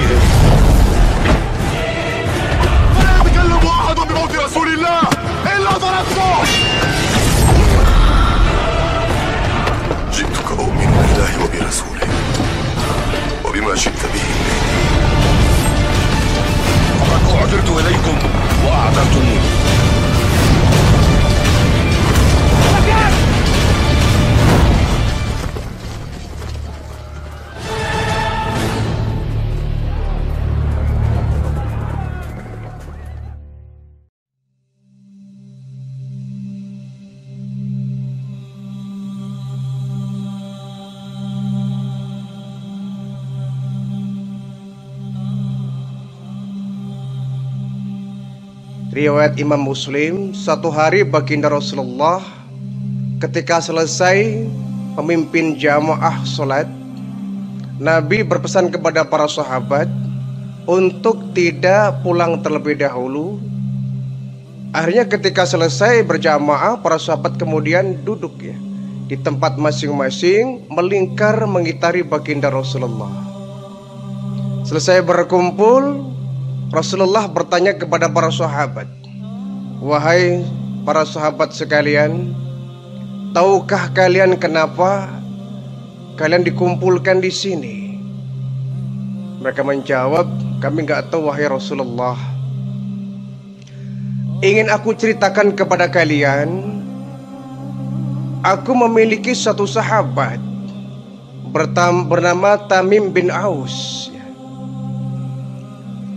لا يتكلم أحد بموت رسول الله إلا ضربته. جئتك أؤمن بالله وبرسوله وبما شئت به فقد أعذرت إليكم وأعذرتموني. Riwayat Imam Muslim, satu hari baginda Rasulullah ketika selesai memimpin jamaah sholat, Nabi berpesan kepada para sahabat untuk tidak pulang terlebih dahulu. Akhirnya ketika selesai berjamaah, para sahabat kemudian duduk di tempat masing-masing, melingkar mengitari baginda Rasulullah. Selesai berkumpul, Rasulullah bertanya kepada para sahabat, "Wahai para sahabat sekalian, tahukah kalian kenapa kalian dikumpulkan di sini?" Mereka menjawab, "Kami nggak tahu wahai Rasulullah." "Ingin aku ceritakan kepada kalian, aku memiliki satu sahabat bernama Tamim bin Aus.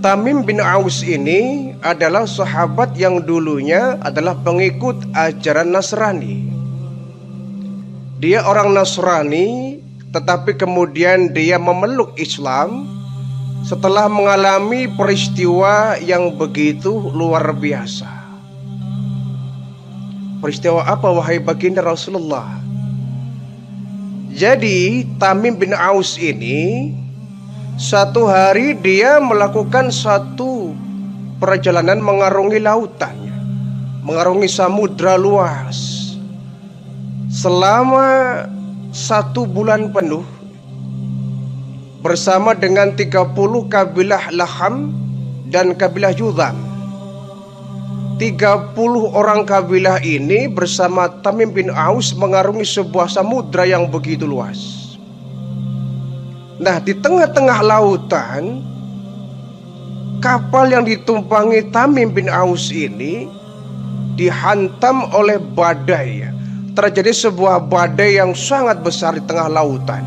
Tamim bin Aus ini adalah sahabat yang dulunya adalah pengikut ajaran Nasrani. Dia orang Nasrani, tetapi kemudian dia memeluk Islam setelah mengalami peristiwa yang begitu luar biasa." Peristiwa apa wahai baginda Rasulullah? Jadi Tamim bin Aus ini satu hari dia melakukan satu perjalanan mengarungi lautan, mengarungi samudra luas selama 1 bulan penuh bersama dengan 30 kabilah Laham dan kabilah Judham. 30 orang kabilah ini bersama Tamim bin Aus mengarungi sebuah samudra yang begitu luas. Nah, di tengah-tengah lautan, kapal yang ditumpangi Tamim bin Aus ini dihantam oleh badai. Terjadi sebuah badai yang sangat besar di tengah lautan.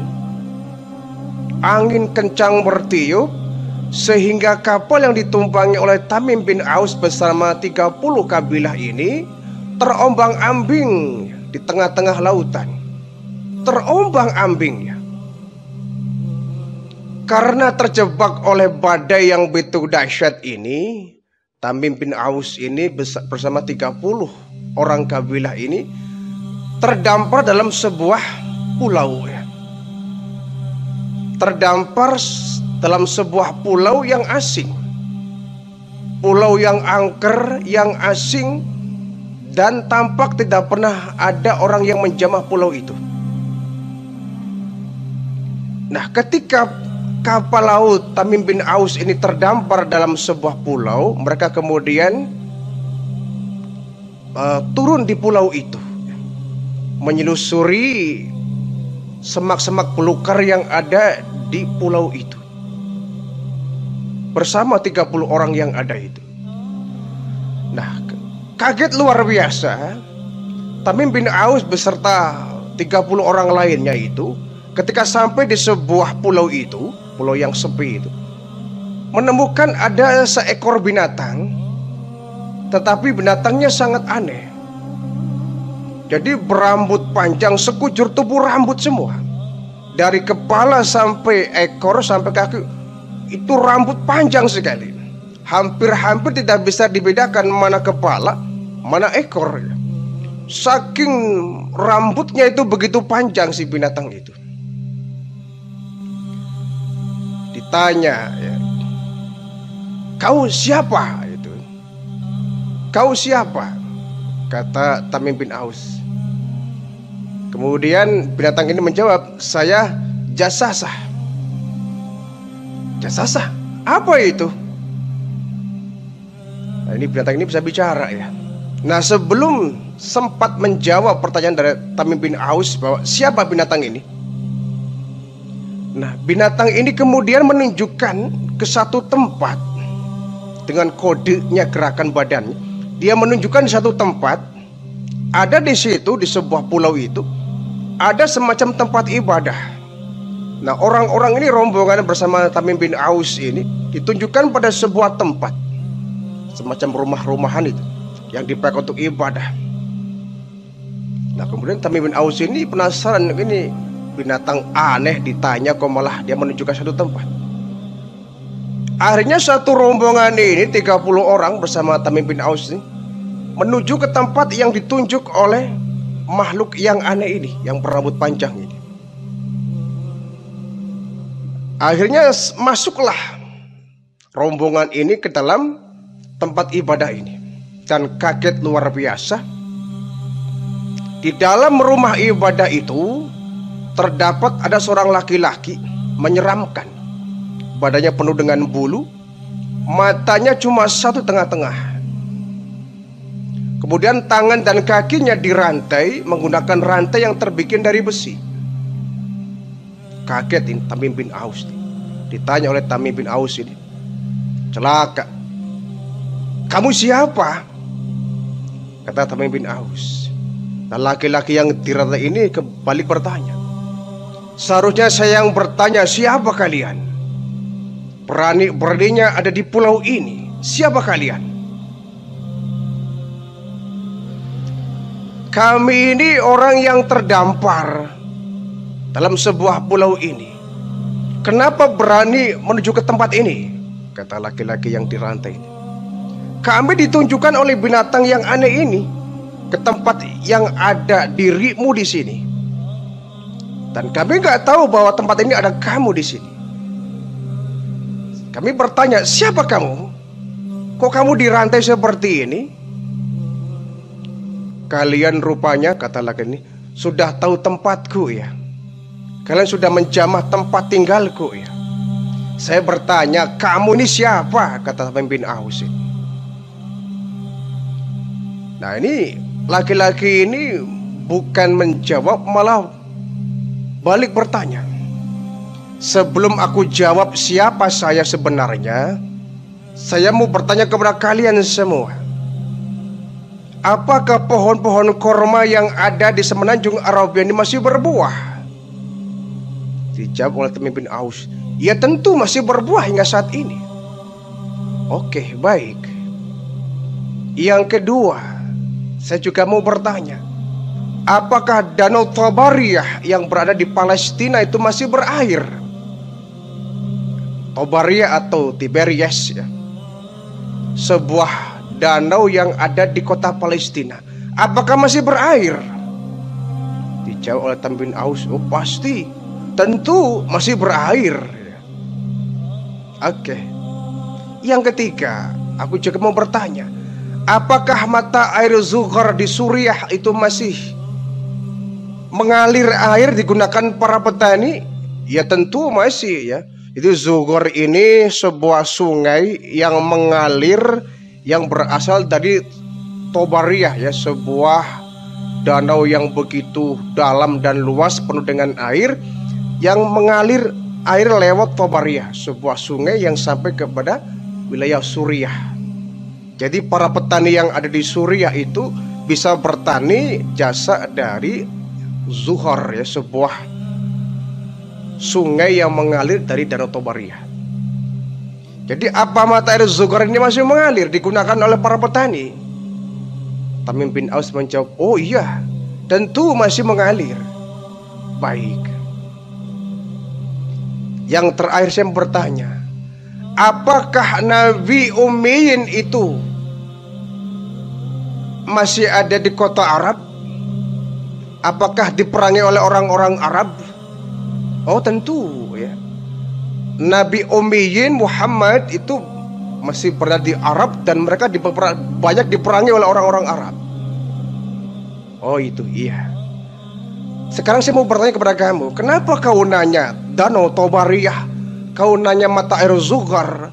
Angin kencang bertiup sehingga kapal yang ditumpangi oleh Tamim bin Aus bersama 30 kabilah ini terombang-ambing di tengah-tengah lautan. Terombang-ambing. Karena terjebak oleh badai yang begitu dahsyat ini, Tamim bin Aus ini bersama 30 orang kabilah ini terdampar dalam sebuah pulau. Terdampar dalam sebuah pulau yang asing. Pulau yang angker, yang asing, dan tampak tidak pernah ada orang yang menjamah pulau itu. Nah, ketika kapal laut Tamim bin Aus ini terdampar dalam sebuah pulau, mereka kemudian turun di pulau itu, menyelusuri semak-semak belukar yang ada di pulau itu bersama 30 orang yang ada itu. Nah, kaget luar biasa Tamim bin Aus beserta 30 orang lainnya itu ketika sampai di sebuah pulau itu, pulau yang sepi itu, menemukan ada seekor binatang, tetapi binatangnya sangat aneh. Jadi berambut panjang, sekujur tubuh rambut semua, dari kepala sampai ekor sampai kaki, itu rambut panjang sekali. Hampir-hampir tidak bisa dibedakan mana kepala, mana ekor. Saking rambutnya itu begitu panjang si binatang itu. Ditanya, "Kau siapa?" Itu. "Kau siapa?" kata Tamim bin Aus. Kemudian binatang ini menjawab, "Saya Jasasah." "Jasasah? Apa itu? Nah, ini binatang ini bisa bicara ya. Nah, sebelum sempat menjawab pertanyaan dari Tamim bin Aus bahwa siapa binatang ini, nah, binatang ini kemudian menunjukkan ke satu tempat dengan kodenya gerakan badannya. Dia menunjukkan di satu tempat, ada di situ, di sebuah pulau itu, ada semacam tempat ibadah. Nah, orang-orang ini, rombongan bersama Tamim bin Aus ini, ditunjukkan pada sebuah tempat, semacam rumah-rumahan itu, yang dipakai untuk ibadah. Nah, kemudian Tamim bin Aus ini penasaran, ini binatang aneh ditanya kok malah dia menunjukkan satu tempat. Akhirnya satu rombongan ini 30 orang bersama Tamim bin Aus ini menuju ke tempat yang ditunjuk oleh makhluk yang aneh ini, yang berambut panjang ini. Akhirnya masuklah rombongan ini ke dalam tempat ibadah ini, dan kaget luar biasa. Di dalam rumah ibadah itu terdapat ada seorang laki-laki menyeramkan. Badannya penuh dengan bulu, matanya cuma satu tengah-tengah. Kemudian tangan dan kakinya dirantai menggunakan rantai yang terbikin dari besi. Kaget ini Tamim bin Aus. Ditanya oleh Tamim bin Aus ini, celaka, kamu siapa? Kata Tamim bin Aus. Dan laki-laki yang dirantai ini kembali bertanya, seharusnya saya yang bertanya, siapa kalian? Berani-beraninya ada di pulau ini, siapa kalian? Kami ini orang yang terdampar dalam sebuah pulau ini. Kenapa berani menuju ke tempat ini? Kata laki-laki yang dirantai ini. Kami ditunjukkan oleh binatang yang aneh ini ke tempat yang ada dirimu di sini. Dan kami nggak tahu bahwa tempat ini ada kamu di sini. Kami bertanya, siapa kamu? Kok kamu dirantai seperti ini? Kalian rupanya, kata laki ini, sudah tahu tempatku ya. Kalian sudah menjamah tempat tinggalku ya. Saya bertanya, kamu ini siapa? Kata Tamim bin Aus ini. Nah, ini laki-laki ini bukan menjawab, malah balik bertanya. Sebelum aku jawab siapa saya sebenarnya, saya mau bertanya kepada kalian semua. Apakah pohon-pohon korma yang ada di semenanjung Arabia ini masih berbuah? Dijawab oleh Tamim bin Aus, ya tentu masih berbuah hingga saat ini. Oke, baik. Yang kedua, saya juga mau bertanya, apakah Danau Tobariyah yang berada di Palestina itu masih berair? Tobariyah atau Tiberias ya, sebuah danau yang ada di kota Palestina, apakah masih berair? Dijawab oleh Tamim bin Aus, oh pasti, tentu masih berair. Oke. Yang ketiga, aku juga mau bertanya, apakah mata air Zuhar di Suriah itu masih mengalir air digunakan para petani? Ya tentu masih ya. Itu Zuhar ini sebuah sungai yang mengalir, yang berasal dari Tobariyah ya, sebuah danau yang begitu dalam dan luas penuh dengan air, yang mengalir air lewat Tobariyah, sebuah sungai yang sampai kepada wilayah Suriah. Jadi para petani yang ada di Suriah itu bisa bertani jasa dari Zuhar ya, sebuah sungai yang mengalir dari Danau Tobariyah. Jadi apa mata air Zuhar ini masih mengalir digunakan oleh para petani? Tamim bin Aus menjawab, oh iya, tentu masih mengalir. Baik. Yang terakhir saya bertanya, apakah Nabi Ummiyin itu masih ada di kota Arab? Apakah diperangi oleh orang-orang Arab? Oh tentu ya. Nabi Ummiyin Muhammad itu masih berada di Arab dan mereka banyak diperangi oleh orang-orang Arab. Oh itu iya. Sekarang saya mau bertanya kepada kamu, kenapa kau nanya Danau Tobariyah kau nanya mata air Zughar,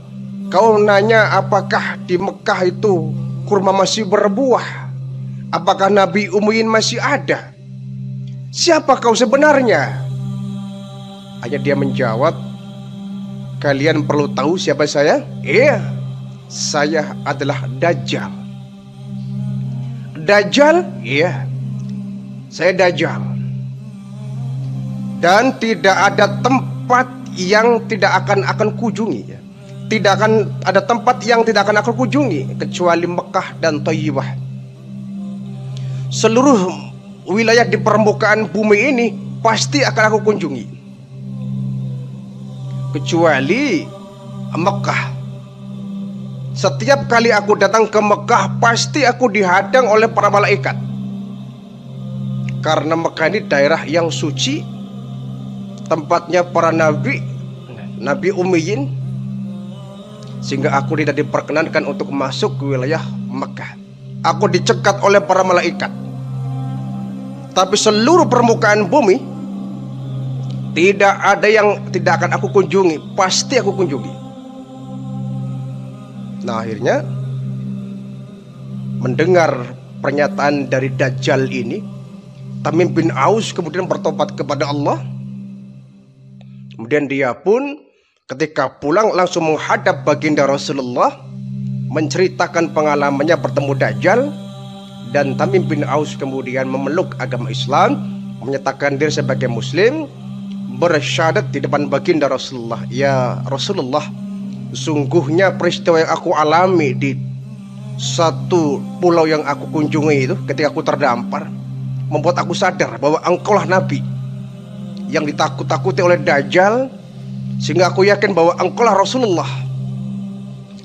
kau nanya apakah di Mekah itu kurma masih berbuah, apakah Nabi Ummiyin masih ada, siapa kau sebenarnya? Hanya dia menjawab, kalian perlu tahu siapa saya? Iya, saya adalah Dajjal. Dajjal? Iya, saya Dajjal. Dan tidak ada tempat yang tidak akan kunjungi, ya. Tidak akan ada tempat yang tidak akan aku kunjungi kecuali Mekah dan Thayyibah. Seluruh wilayah di permukaan bumi ini pasti akan aku kunjungi, kecuali Mekah. Setiap kali aku datang ke Mekah, pasti aku dihadang oleh para malaikat. Karena Mekah ini daerah yang suci, tempatnya para nabi, Nabi Ummiyin, sehingga aku tidak diperkenankan untuk masuk ke wilayah Mekah. Aku dicegat oleh para malaikat. Tapi seluruh permukaan bumi tidak ada yang tidak akan aku kunjungi, pasti aku kunjungi. Nah, akhirnya mendengar pernyataan dari Dajjal ini, Tamim bin Aus kemudian bertobat kepada Allah. Kemudian dia pun ketika pulang langsung menghadap baginda Rasulullah, menceritakan pengalamannya bertemu Dajjal. Dan Tamim bin Aus kemudian memeluk agama Islam, menyatakan diri sebagai Muslim, bersyahadat di depan baginda Rasulullah, ya Rasulullah, sungguhnya peristiwa yang aku alami di satu pulau yang aku kunjungi itu, ketika aku terdampar, membuat aku sadar bahwa engkaulah Nabi yang ditakut-takuti oleh Dajjal, sehingga aku yakin bahwa engkaulah Rasulullah.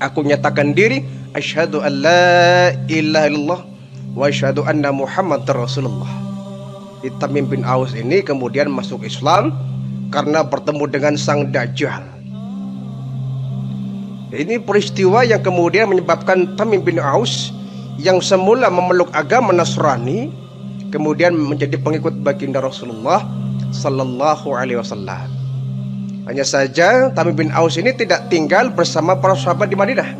Aku nyatakan diri, asyhadu an la ilaha illallah wa asyhadu anna Muhammadar Rasulullah. Tamim bin Aus ini kemudian masuk Islam karena bertemu dengan sang Dajjal. Ini peristiwa yang kemudian menyebabkan Tamim bin Aus yang semula memeluk agama Nasrani kemudian menjadi pengikut baginda Rasulullah Sallallahu Alaihi Wasallam. Hanya saja Tamim bin Aus ini tidak tinggal bersama para sahabat di Madinah,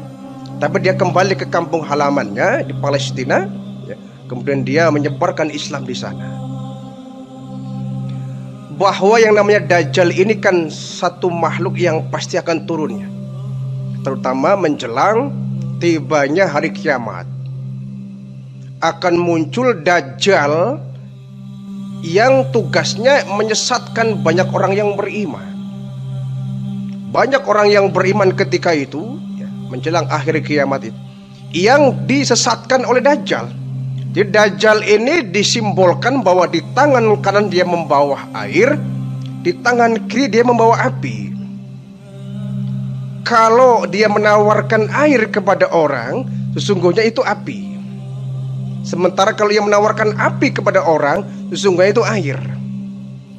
tapi dia kembali ke kampung halamannya di Palestina, ya. Kemudian dia menyebarkan Islam di sana. Bahwa yang namanya Dajjal ini kan satu makhluk yang pasti akan turunnya, terutama menjelang tibanya hari kiamat. Akan muncul Dajjal yang tugasnya menyesatkan banyak orang yang beriman. Banyak orang yang beriman ketika itu, ya, menjelang akhir kiamat itu, yang disesatkan oleh Dajjal. Jadi Dajjal ini disimbolkan bahwa di tangan kanan dia membawa air, di tangan kiri dia membawa api. Kalau dia menawarkan air kepada orang, sesungguhnya itu api. Sementara kalau ia menawarkan api kepada orang, sesungguhnya itu air.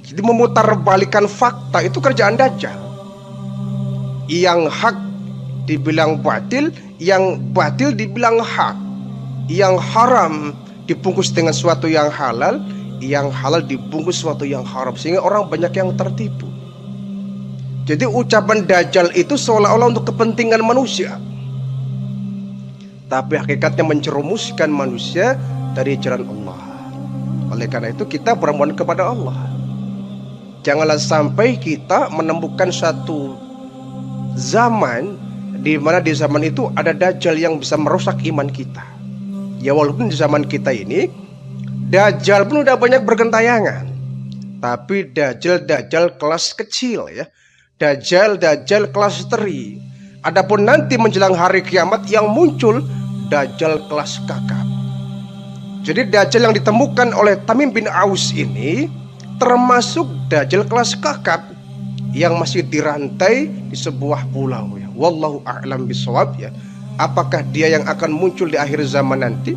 Jadi memutarbalikan fakta itu kerjaan Dajjal. Yang hak dibilang batil, yang batil dibilang hak. Yang haram dibungkus dengan suatu yang halal, yang halal dibungkus suatu yang haram, sehingga orang banyak yang tertipu. Jadi ucapan Dajjal itu seolah-olah untuk kepentingan manusia, tapi hakikatnya menjerumuskan manusia dari jalan Allah. Oleh karena itu kita bermohon kepada Allah, janganlah sampai kita menemukan satu zaman di mana di zaman itu ada Dajjal yang bisa merusak iman kita. Ya walaupun di zaman kita ini Dajjal pun udah banyak bergentayangan, tapi Dajjal kelas kecil, ya. Dajjal kelas teri. Adapun nanti menjelang hari kiamat yang muncul Dajjal kelas kakap. Jadi Dajjal yang ditemukan oleh Tamim bin Aus ini termasuk Dajjal kelas kakap yang masih dirantai di sebuah pulau, ya. Wallahu a'lam bishawab, ya. Apakah dia yang akan muncul di akhir zaman nanti?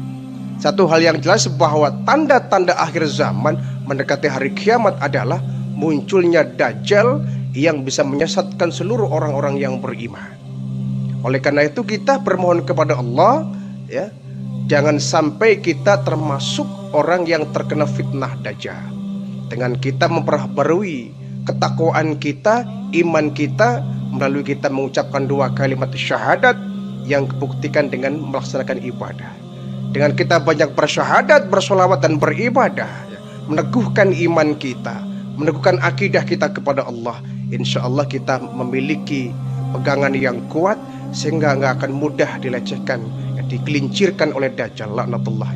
Satu hal yang jelas bahwa tanda-tanda akhir zaman mendekati hari kiamat adalah munculnya Dajjal yang bisa menyesatkan seluruh orang-orang yang beriman. Oleh karena itu kita bermohon kepada Allah, ya, jangan sampai kita termasuk orang yang terkena fitnah Dajjal. Dengan kita memperbarui ketakwaan kita, iman kita, melalui kita mengucapkan 2 kalimat syahadat yang dibuktikan dengan melaksanakan ibadah. Dengan kita banyak bersyahadat, bersolawat dan beribadah, meneguhkan iman kita, meneguhkan akidah kita kepada Allah, insya Allah kita memiliki pegangan yang kuat sehingga nggak akan mudah dilecehkan, digelincirkan oleh Dajjal laknatullah.